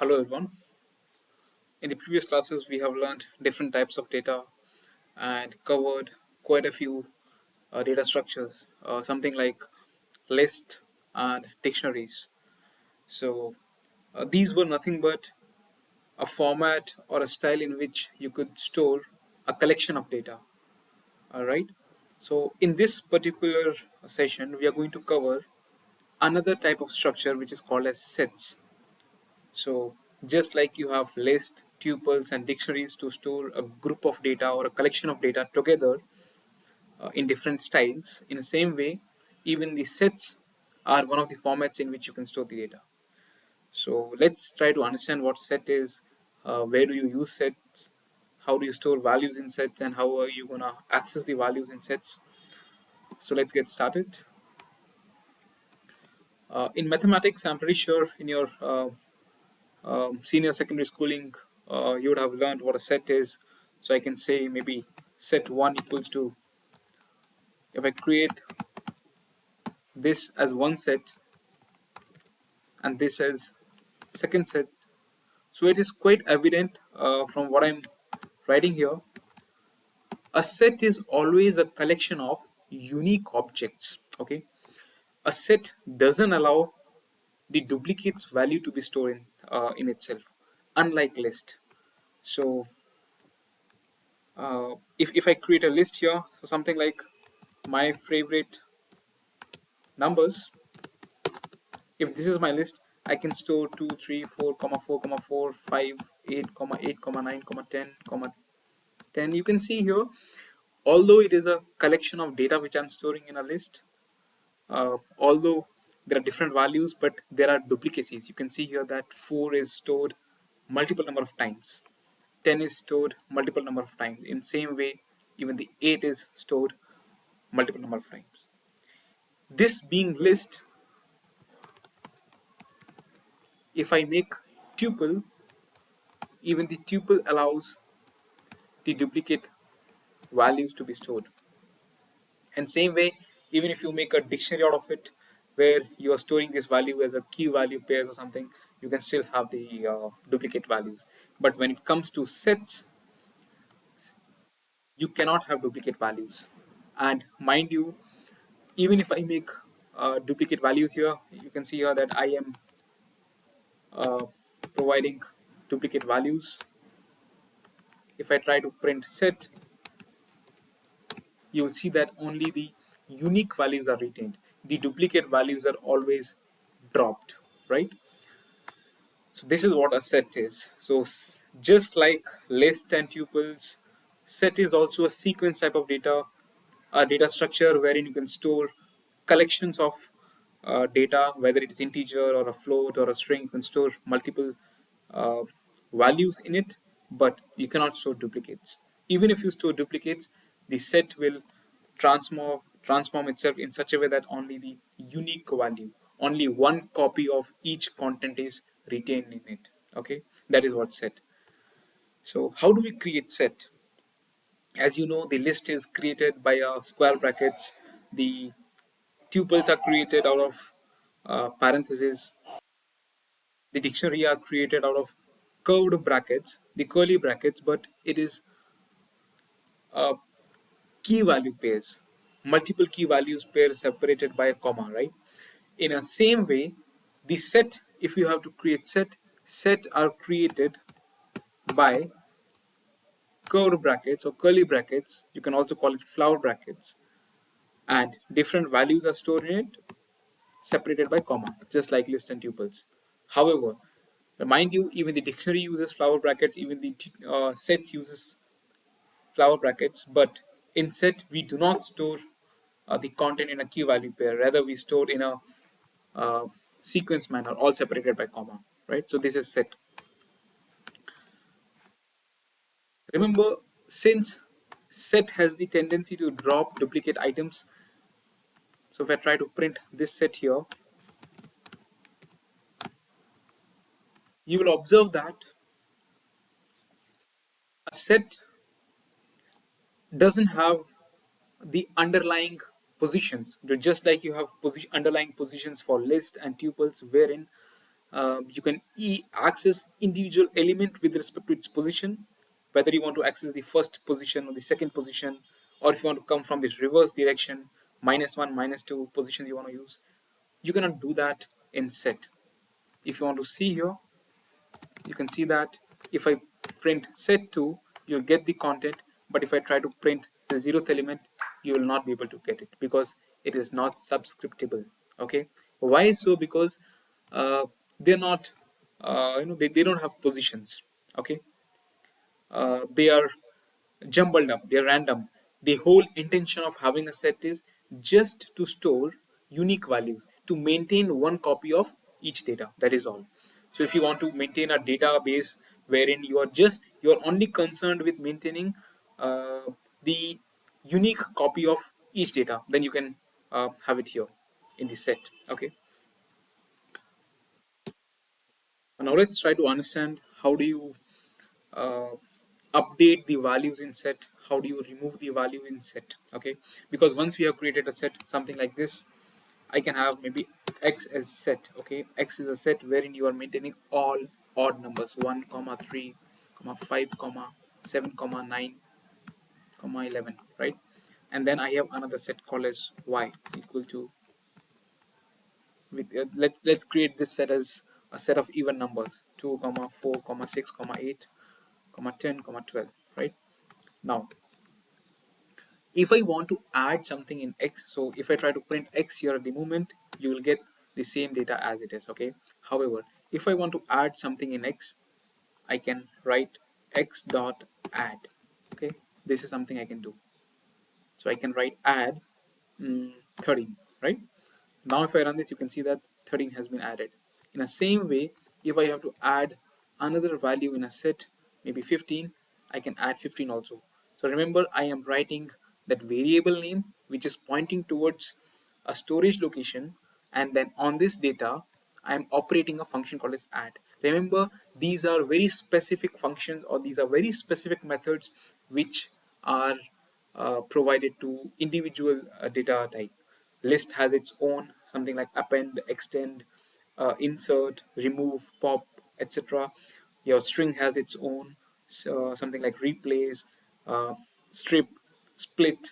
Hello everyone. In the previous classes, we have learned different types of data and covered quite a few data structures, something like list and dictionaries. So these were nothing but a format or a style in which you could store a collection of data. All right. So in this particular session, we are going to cover another type of structure which is called as sets. So just like you have list, tuples, and dictionaries to store a group of data or a collection of data together in different styles, in the same way, even the sets are one of the formats in which you can store the data. So let's try to understand what set is, where do you use sets, how do you store values in sets, and how are you gonna access the values in sets. So let's get started. In mathematics, I'm pretty sure in your senior secondary schooling, you would have learned what a set is. So I can say maybe set 1 equals to, if I create this as one set and this as second set, so it is quite evident from what I'm writing here. A set is always a collection of unique objects. Okay, a set doesn't allow the duplicates value to be stored in itself, unlike list. So if I create a list here, so something like my favorite numbers, if this is my list, I can store 2 3 4 comma 4 comma 4 5 8 comma 8 comma 9 comma 10. You can see here, although it is a collection of data which I'm storing in a list, although there are different values, but there are duplicacies. You can see here that 4 is stored multiple number of times, 10 is stored multiple number of times. In same way, even the 8 is stored multiple number of times. This being list, if I make tuple, even the tuple allows the duplicate values to be stored. And same way, even if you make a dictionary out of it, where you are storing this value as a key value pairs or something, you can still have the duplicate values. But when it comes to sets, you cannot have duplicate values. And mind you, even if I make duplicate values here, you can see here that I am uh, providing duplicate values. If I try to print set, you will see that only the unique values are retained. The duplicate values are always dropped, right? So this is what a set is. So just like list and tuples, set is also a sequence type of data, a data structure wherein you can store collections of data, whether it is integer or a float or a string. You can store multiple uh, values in it, but you cannot store duplicates. Even if you store duplicates, the set will transform itself in such a way that only the unique value, only one copy of each content is retained in it. Okay, that is what set. So how do we create set? As you know, the list is created by square brackets. The tuples are created out of parentheses. The dictionary are created out of curved brackets, the curly brackets, but it is key value pairs, multiple key values pairs separated by a comma, right? In a same way, the set, if you have to create set are created by curved brackets or curly brackets. You can also call it flower brackets, and different values are stored in it, separated by comma, just like list and tuples. However, remind you, even the dictionary uses flower brackets, even the sets uses flower brackets, but in set we do not store the content in a key value pair. Rather, we store in a uh, sequence manner, all separated by comma, right? So this is set. Remember, since set has the tendency to drop duplicate items, so if I try to print this set here, you will observe that a set doesn't have the underlying positions, just like you have underlying positions for list and tuples, wherein You can access individual element with respect to its position, whether you want to access the first position or the second position, or if you want to come from the reverse direction, -1, -2 positions you want to use. You cannot do that in set. If you want to see here, you can see that if I print set2, you'll get the content, but if I try to print the 0th element, you will not be able to get it because it is not subscriptable. Okay, why so? Because they're not, they don't have positions. Okay, they are jumbled up, they're random. The whole intention of having a set is just to store unique values, to maintain one copy of each data. That is all. So if you want to maintain a database wherein you're only concerned with maintaining the unique copy of each data, then you can have it here in the set. Okay. Now let's try to understand how do you uh, update the values in set, how do you remove the value in set. Okay, because once we have created a set something like this, I can have maybe x as set. Okay, x is a set wherein you are maintaining all odd numbers, 1 comma 3 comma 5 comma 7 comma 9 comma 11, right? And then I have another set called as y equal to, let's create this set as a set of even numbers, 2 comma 4 comma 6 comma 8 comma 10 comma 12, right? Now if I want to add something in x, so if I try to print x here at the moment, you will get the same data as it is. Okay, however, if I want to add something in x, I can write x dot add. Okay, this is something I can do. So I can write add 13, right? Now if I run this, you can see that 13 has been added. In the same way, if I have to add another value in a set, maybe 15, I can add 15 also. So remember, I am writing that variable name which is pointing towards a storage location, and then on this data I am operating a function called as add. Remember, these are very specific functions, or these are very specific methods which are provided to individual data type. List has its own, something like append, extend, insert, remove, pop, etc. Your string has its own, so something like replace, strip, split,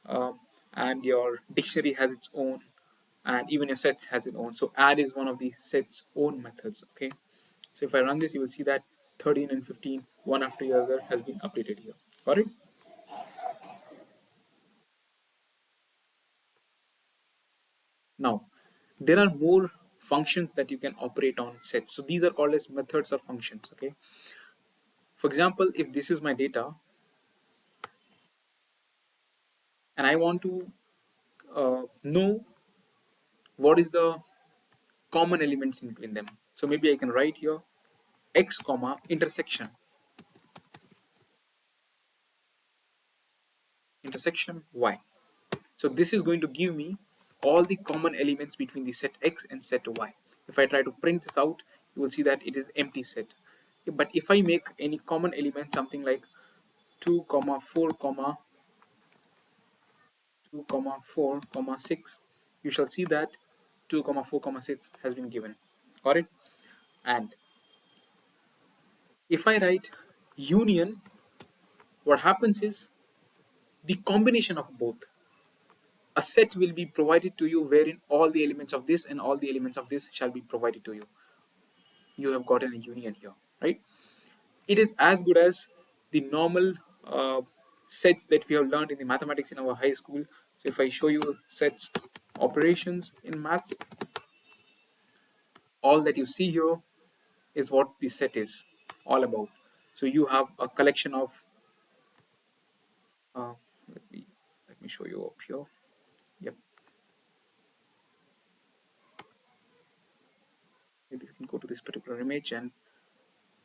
uh, and your dictionary has its own, and even your sets has its own. So add is one of these sets own methods. Okay, so if I run this, you will see that 13 and 15 one after the other has been updated here. Got it? Now there are more functions that you can operate on sets. So these are called as methods or functions. Okay, for example, if this is my data and I want to know what is the common elements in between them, so maybe I can write here x comma intersection y. So this is going to give me all the common elements between the set x and set y. If I try to print this out, you will see that it is empty set. But if I make any common element, something like 2 comma 4 comma 2 comma 4 comma 6, you shall see that 2 comma 4 comma 6 has been given. Got it? And if I write union, what happens is the combination of both. A set will be provided to you wherein all the elements of this and all the elements of this shall be provided to you. You have gotten a union here, right? It is as good as the normal sets that we have learned in the mathematics in our high school. So if I show you sets operations in maths, all that you see here is what the set is all about. So you have a collection of uh, let me show you up here. Yep, maybe we can go to this particular image and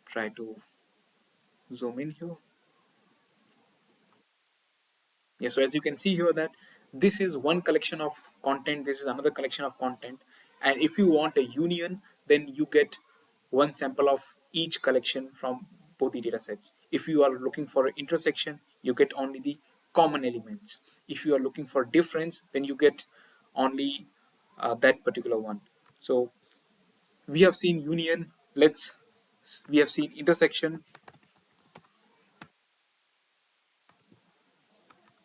try to zoom in here. Yeah, so as you can see here that this is one collection of content, this is another collection of content, and if you want a union, then you get one sample of each collection from both the data sets. If you are looking for an intersection, you get only the common elements. If you are looking for difference, then you get only that particular one. So We have seen union. We have seen intersection.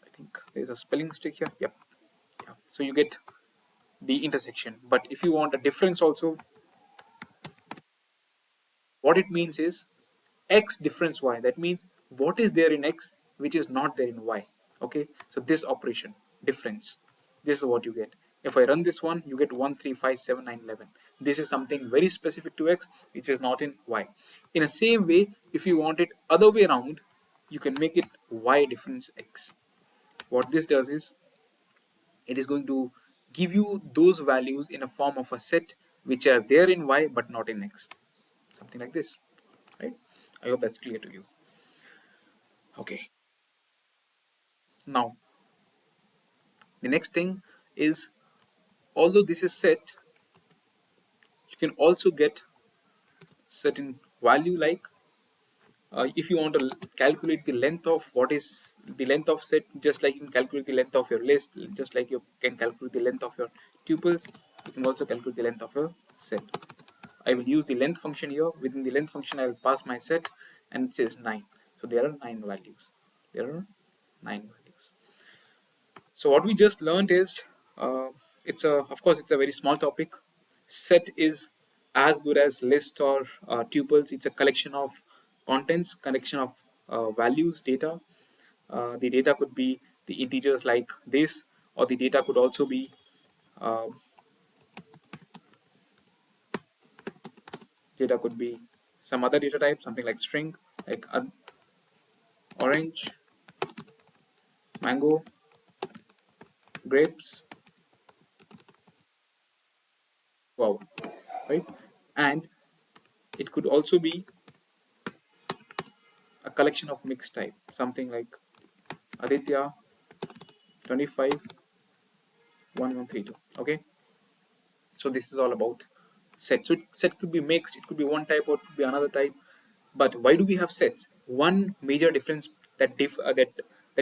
I think there's a spelling mistake here. Yep. Yeah. So you get the intersection. But if you want a difference also, what it means is x difference y. That means what is there in x which is not there in y. Okay. So this operation difference. This is what you get. If I run this one, you get 1, 3, 5, 7, 9, 11. This is something very specific to x, which is not in y. In the same way, if you want it other way around, you can make it y difference x. What this does is it is going to give you those values in a form of a set which are there in y but not in x. Something like this, right? I hope that's clear to you. Okay. Now, the next thing is, although this is set, you can also get certain value like if you want to calculate the length of what is the length of set, just like you can calculate the length of your list, just like you can calculate the length of your tuples, you can also calculate the length of your set. I will use the length function here. Within the length function, I will pass my set, and it says 9. So there are 9 values. There are 9 values. So what we just learned is, of course, it's a very small topic. Set is as good as list or tuples. It's a collection of contents, collection of values, data. The data could be the integers like this, or the data could also be uh, some other data type, something like string, like orange, mango, grapes, wow, right? And it could also be a collection of mixed type, something like Aditya 25 1132. Okay, so this is all about set. So set could be mixed, it could be one type or it could be another type. But why do we have sets? One major difference that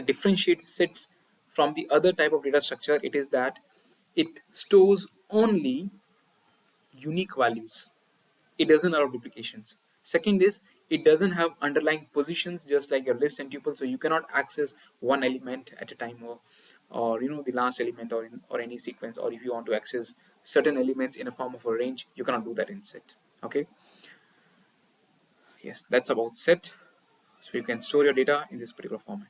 differentiates sets from the other type of data structure, it is that it stores only unique values. It doesn't allow duplications. Second is, it doesn't have underlying positions just like your list and tuple, so you cannot access one element at a time, or the last element, or any sequence, or if you want to access certain elements in a form of a range, you cannot do that in set. Okay, yes, that's about set. So you can store your data in this particular format.